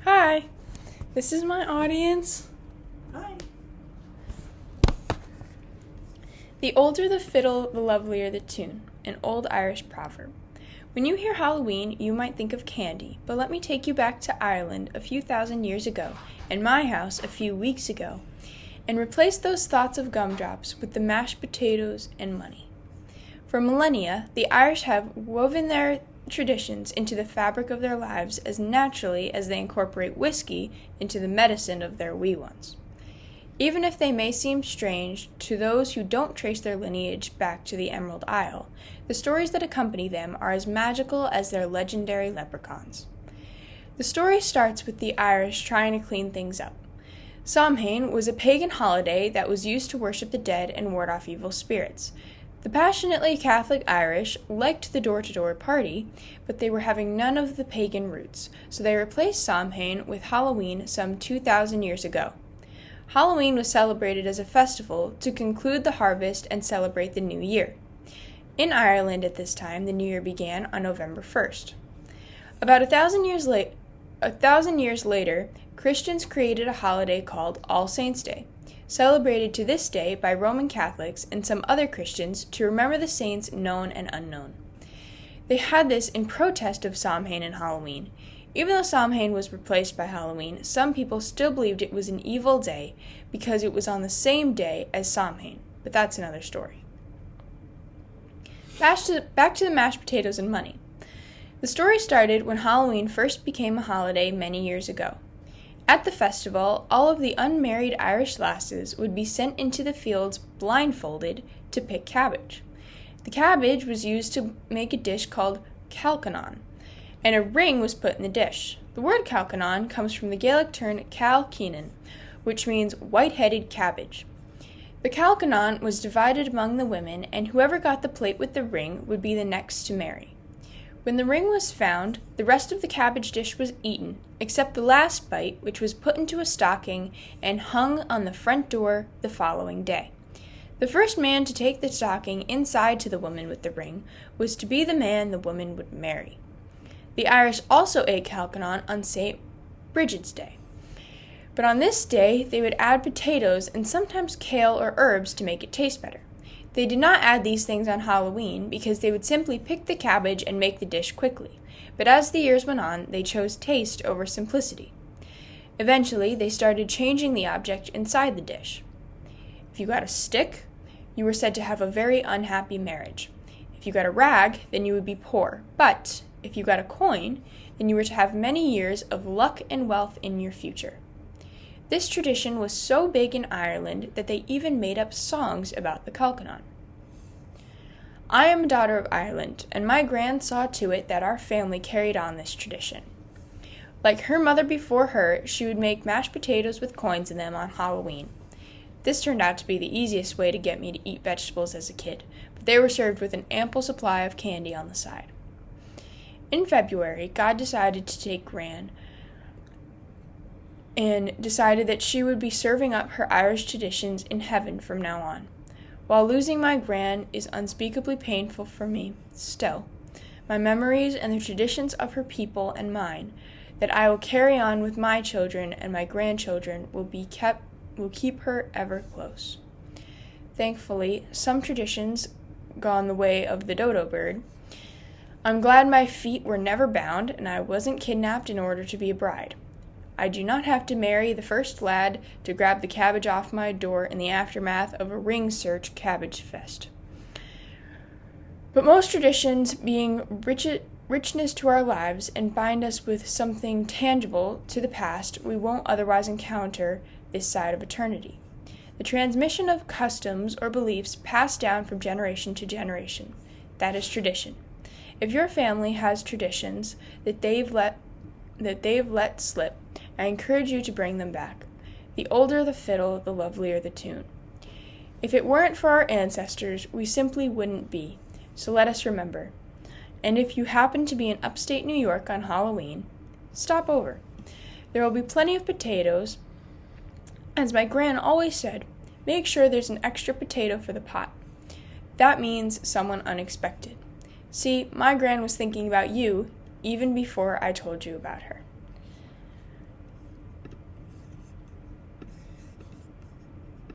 Hi, this is my audience. Hi. The older the fiddle, the lovelier the tune, an old Irish proverb. When you hear Halloween, you might think of candy, but let me take you back to Ireland a few thousand years ago, and my house a few weeks ago, and replace those thoughts of gumdrops with the mashed potatoes and money. For millennia, the Irish have woven their traditions into the fabric of their lives as naturally as they incorporate whiskey into the medicine of their wee ones. Even if they may seem strange to those who don't trace their lineage back to the Emerald Isle, the stories that accompany them are as magical as their legendary leprechauns. The story starts with the Irish trying to clean things up. Samhain was a pagan holiday that was used to worship the dead and ward off evil spirits. The passionately Catholic Irish liked the door-to-door party, but they were having none of the pagan roots, so they replaced Samhain with Halloween some 2,000 years ago. Halloween was celebrated as a festival to conclude the harvest and celebrate the new year. In Ireland at this time, the new year began on November 1st. About a thousand years later, Christians created a holiday called All Saints' Day, celebrated to this day by Roman Catholics and some other Christians to remember the saints known and unknown. They had this in protest of Samhain and Halloween. Even though Samhain was replaced by Halloween, some people still believed it was an evil day because it was on the same day as Samhain, but that's another story. Back to the mashed potatoes and money. The story started when Halloween first became a holiday many years ago. At the festival, all of the unmarried Irish lasses would be sent into the fields blindfolded to pick cabbage. The cabbage was used to make a dish called calcanon, and a ring was put in the dish. The word calcanon comes from the Gaelic term calcinan, which means white-headed cabbage. The calcanon was divided among the women, and whoever got the plate with the ring would be the next to marry. When the ring was found, the rest of the cabbage dish was eaten, except the last bite, which was put into a stocking and hung on the front door the following day. The first man to take the stocking inside to the woman with the ring was to be the man the woman would marry. The Irish also ate calcanon on St. Brigid's Day. But on this day, they would add potatoes and sometimes kale or herbs to make it taste better. They did not add these things on Halloween because they would simply pick the cabbage and make the dish quickly. But as the years went on, they chose taste over simplicity. Eventually, they started changing the object inside the dish. If you got a stick, you were said to have a very unhappy marriage. If you got a rag, then you would be poor. But if you got a coin, then you were to have many years of luck and wealth in your future. This tradition was so big in Ireland that they even made up songs about the calcanon. I am a daughter of Ireland, and my gran saw to it that our family carried on this tradition. Like her mother before her, she would make mashed potatoes with coins in them on Halloween. This turned out to be the easiest way to get me to eat vegetables as a kid, but they were served with an ample supply of candy on the side. In February, God decided to take Gran and decided that she would be serving up her Irish traditions in heaven from now on. While losing my gran is unspeakably painful for me, still, my memories and the traditions of her people and mine that I will carry on with my children and my grandchildren will keep her ever close. Thankfully, some traditions gone the way of the dodo bird. I'm glad my feet were never bound and I wasn't kidnapped in order to be a bride. I do not have to marry the first lad to grab the cabbage off my door in the aftermath of a ring search cabbage fest. But most traditions being richness to our lives and bind us with something tangible to the past we won't otherwise encounter this side of eternity. The transmission of customs or beliefs passed down from generation to generation. That is tradition. If your family has traditions that they've let slip, I encourage you to bring them back. The older the fiddle, the lovelier the tune. If it weren't for our ancestors, we simply wouldn't be, so let us remember. And if you happen to be in upstate New York on Halloween, stop over. There will be plenty of potatoes. As my gran always said, make sure there's an extra potato for the pot. That means someone unexpected. See, my gran was thinking about you even before I told you about her.